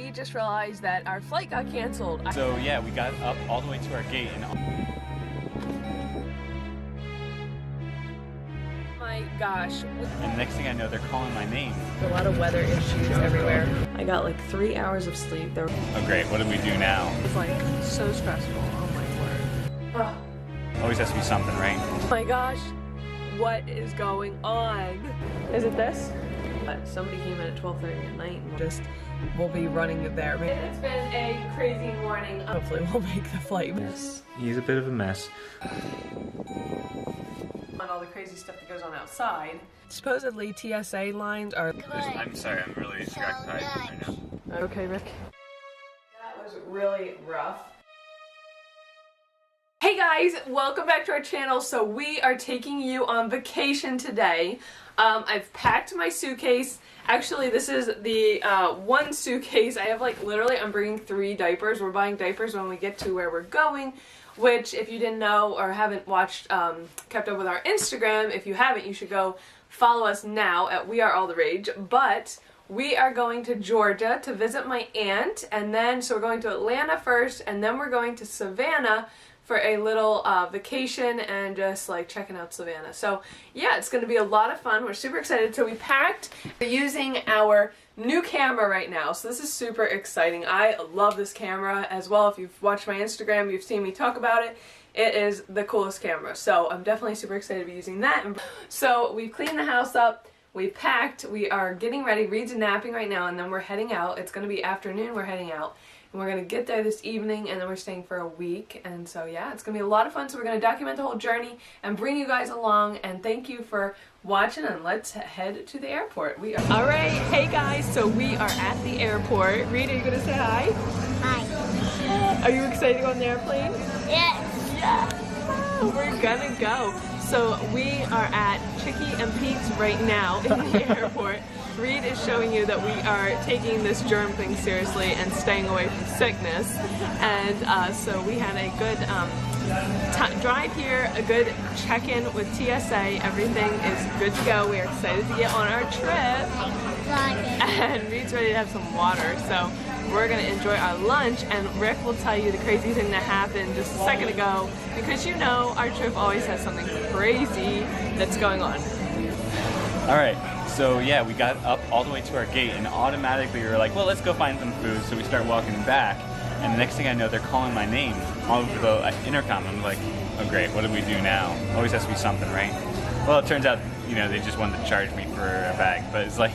we just realized that our flight got canceled. So yeah, we got up all the way to our gate and my gosh. and next thing I know, they're calling my name. A lot of weather issues everywhere. I got like 3 hours of sleep. There Oh great, what do we do now? was like so stressful. Oh my word. Oh Always has to be something, right? my gosh. What is going on? Is it this? Somebody came in at 12:30 at night and we'll be running there. It's been a crazy morning. Hopefully we'll make the flight. He's a bit of a mess. On all the crazy stuff that goes on outside. Supposedly TSA lines are... I'm sorry, I'm really distracted right now. Okay, Rick. That was really rough. Hey guys, welcome back to our channel. So we are taking you on vacation today. I've packed my suitcase. Actually, this is the one suitcase. I have like literally, I'm bringing 3 diapers. We're buying diapers when we get to where we're going, which if you didn't know or haven't watched, kept up with our Instagram, if you haven't, you should go follow us now at We Are Alltheraige. But we are going to Georgia to visit my aunt, and then, so we're going to Atlanta first, and then we're going to Savannah for a little vacation and just like checking out Savannah. So yeah, it's gonna be a lot of fun. We're super excited. So we packed. We're using our new camera right now. So this is super exciting. I love this camera as well. If you've watched my Instagram, you've seen me talk about it. It is the coolest camera. So I'm definitely super excited to be using that. So we've cleaned the house up. We packed. We are getting ready. Reed's napping right now, and then we're heading out. It's gonna be afternoon. We're heading out. And we're going to get there this evening, and then we're staying for a week. And so yeah, it's going to be a lot of fun. So we're going to document the whole journey and bring you guys along. And thank you for watching, and let's head to the airport. We are alright. Hey guys, so we are at the airport. Reed, are you going to say hi? Hi. Are you excited to go on the airplane? Yes. Yeah. We're going to go. So we are at Chicky and Pete's right now in the airport. Reed is showing you that we are taking this germ thing seriously and staying away from sickness. And so we had a good drive here, a good check-in with TSA. Everything is good to go. We are excited to get on our trip. And Reed's ready to have some water. So we're going to enjoy our lunch, and Rick will tell you the crazy thing that happened just a second ago, because you know our trip always has something crazy that's going on. Alright, so yeah, we got up all the way to our gate and automatically we were like, well, let's go find some food. So we start walking back, and the next thing I know, they're calling my name all over the intercom. I'm like, oh great, what do we do now? Always has to be something, right? Well, it turns out, you know, they just wanted to charge me for a bag, but it's like,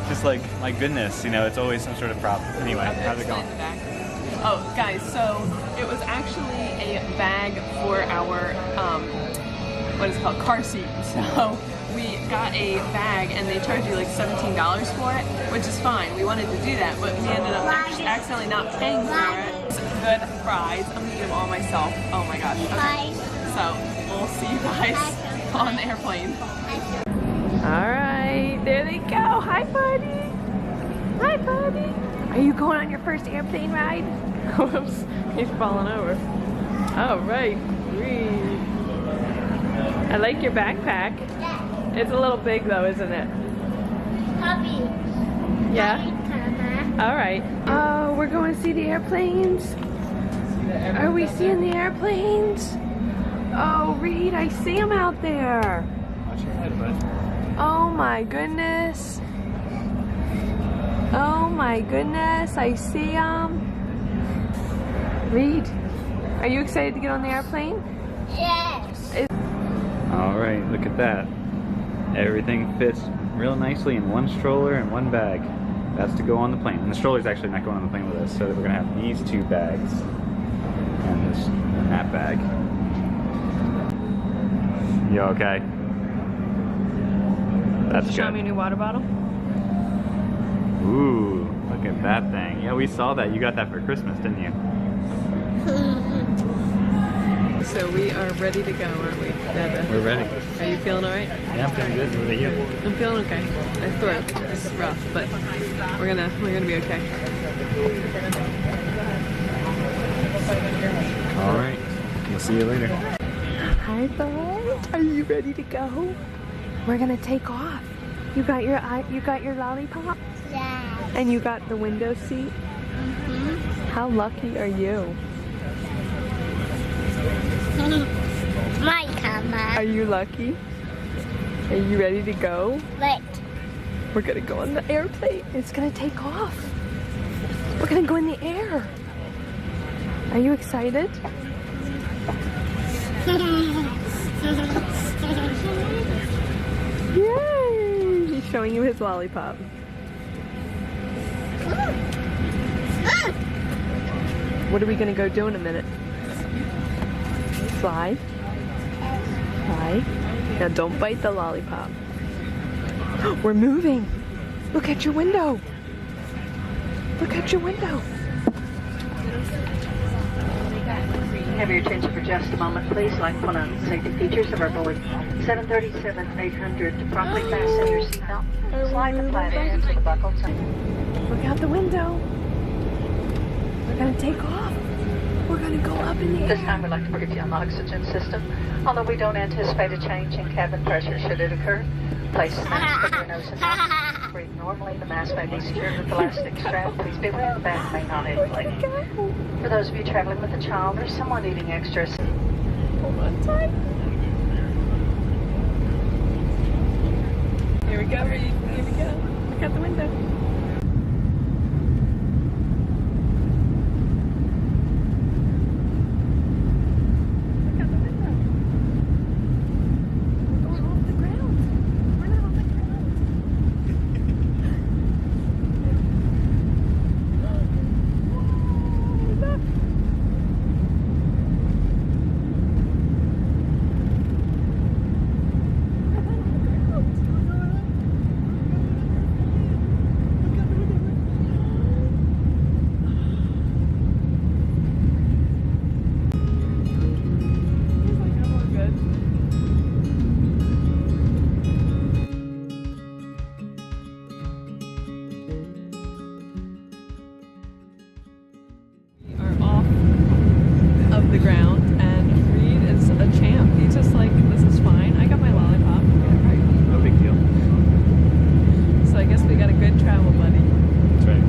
just like, my goodness, you know, it's always some sort of problem. Anyway, how's it going? Oh, guys, so it was actually a bag for our, what is it called, car seat. So we got a bag and they charged you like $17 for it, which is fine. We wanted to do that, but we ended up accidentally not paying for it. It's good fries. I'm gonna eat them all myself. Oh my gosh. Okay. So we'll see you guys on the airplane. Alright, there they go. Hi, buddy. Hi, buddy. Are you going on your first airplane ride? Whoops, he's falling over. Alright, Reed. I like your backpack. It's a little big though, isn't it? Puppy. Yeah? Alright. Oh, we're going to see the airplanes? Are we seeing the airplanes? Oh, Reed, I see them out there. Watch your head, bud. Oh my goodness. Oh my goodness, I see them. Reed, are you excited to get on the airplane? Yes. Alright, look at that. Everything fits real nicely in one stroller and one bag. That's to go on the plane. And the stroller's actually not going on the plane with us, so we're going to have these 2 bags and this and that bag. You okay? That's good. Show me a new water bottle. Ooh, look at that thing. Yeah, we saw that. You got that for Christmas, didn't you? So we are ready to go, aren't we? We're ready. Are you feeling alright? Yeah, I'm feeling good. What about you? I'm feeling okay. My throat is rough, but we're gonna be okay. Alright. We'll see you later. Hi, bud. Are you ready to go? We're gonna take off. You got your lollipop? Yeah. And you got the window seat? How lucky are you? My camera. Are you lucky? Are you ready to go? Wait. We're gonna go on the airplane. It's gonna take off. We're gonna go in the air. Are you excited? Yay! He's showing you his lollipop. What are we gonna go do in a minute? Fly? Fly? Now don't bite the lollipop. We're moving! Look at your window! Look at your window! Have your attention for just a moment, please. I'd like to point out the safety features of our Boeing 737-800 to promptly fasten your seatbelt. Slide the flat end to the buckle. Look out the window! We're gonna take off! We're gonna go up in the air! This time we'd like to brief you on the oxygen system. Although we don't anticipate a change in cabin pressure should it occur, place the mask over your nose and mouth. Breathe normally. The mask may be secured with elastic strap. Please be aware the back may not inflate. For those of you traveling with a child or someone needing extra assistance. Hold on tight. Here we go, Reed. Here we go. Look out the window. Look out the window. We're going off the ground. We're not on the ground. Whoa, look. Of the ground, and Reed is a champ. He's just like, this is fine. I got my lollipop. No big deal. So I guess we got a good travel buddy. That's right.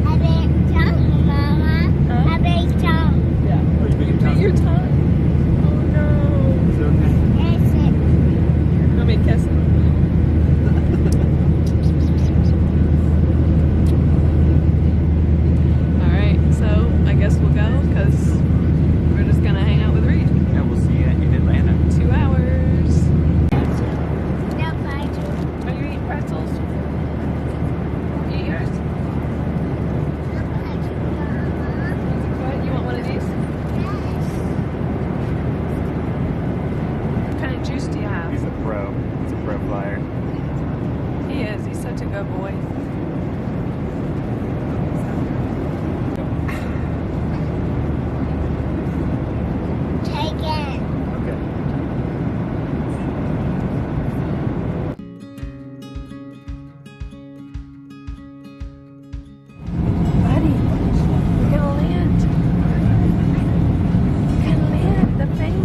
I bit tongue, Mama. Huh? I bit tongue. Yeah. You bit your tongue. Oh no. Is it okay? Yes, it. Let me kiss him. Alright, so I guess we'll go because we're just gonna hang out with Reed. Yeah, we'll see you in Atlanta. 2 hours. No, I do. Are you eating pretzels? Eat yours. What? You want one of these? What kind of juice do you have? He's a pro. He's a pro flyer. He is. He's such a good boy. Take it. Okay. Buddy, we're gonna land. We're gonna land the thing.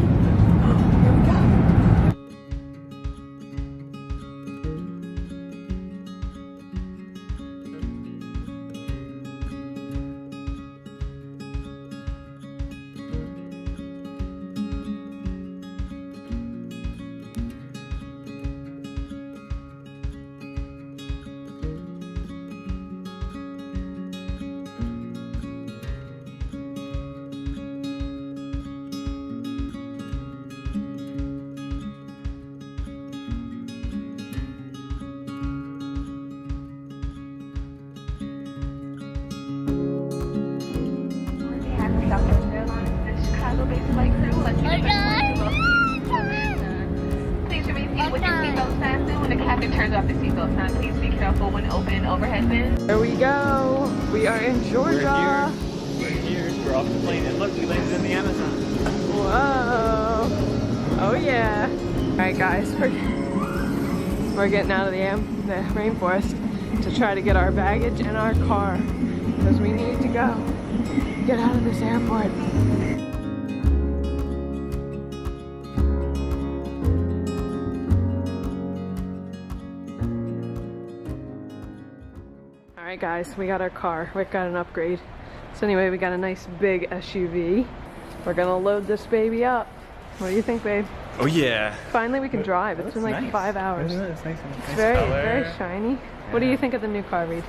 Here we go. Please remain seated with your seatbelts fastened. When the captain turns off the seatbelt sign, please be careful when open overhead bins. There we go. We are in Georgia. We're here. We're off the plane, and look, we landed in the Amazon. Whoa. Oh yeah. Alright guys, we're getting out of the rainforest to try to get our baggage and our car because we need to go get out of this airport. Alright guys, we got our car. We got an upgrade. So anyway, we got a nice big SUV. We're gonna load this baby up. What do you think, babe? Oh yeah. Finally we can drive. It's been like nice. 5 hours. Isn't it? It's nice. It's very shiny. What do you think of the new car, Reed?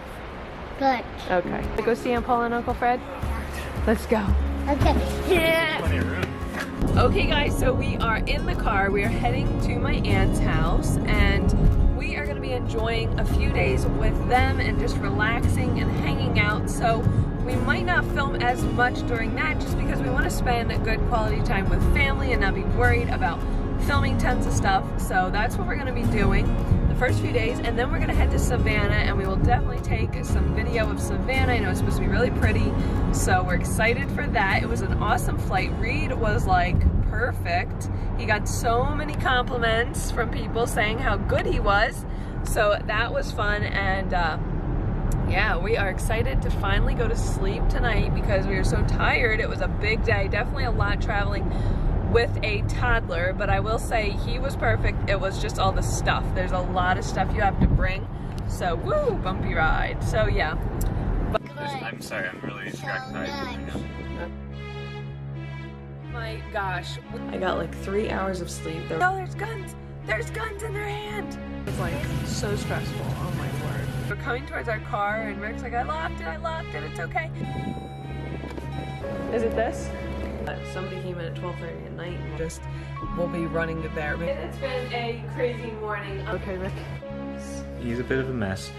Good. Okay. Go see Aunt Paula and Uncle Fred? Let's go. Okay. Yeah. Plenty of room. Okay guys, so we are in the car. We are heading to my aunt's house and we are going to be enjoying a few days with them and just relaxing and hanging out. So we might not film as much during that just because we want to spend a good quality time with family and not be worried about filming tons of stuff. So that's what we're going to be doing the first few days, and then we're going to head to Savannah and we will definitely take some video of Savannah. I know it's supposed to be really pretty, so we're excited for that. It was an awesome flight. Reed was like perfect. He got so many compliments from people saying how good he was, so that was fun. And yeah, we are excited to finally go to sleep tonight because we are so tired. It was a big day, definitely a lot traveling with a toddler, but I will say he was perfect. It was just all the stuff. There's a lot of stuff you have to bring, so woo, bumpy ride. So yeah. I'm sorry, I'm really distracted. My gosh, I got like 3 hours of sleep. Oh, there's guns! There's guns in their hand! It's like so stressful, oh my word. We're coming towards our car and Rick's like, I locked it, it's okay. Is it this? Somebody came in at 12:30 at night and just will be running the bear. It's been a crazy morning. Okay, Rick. He's a bit of a mess,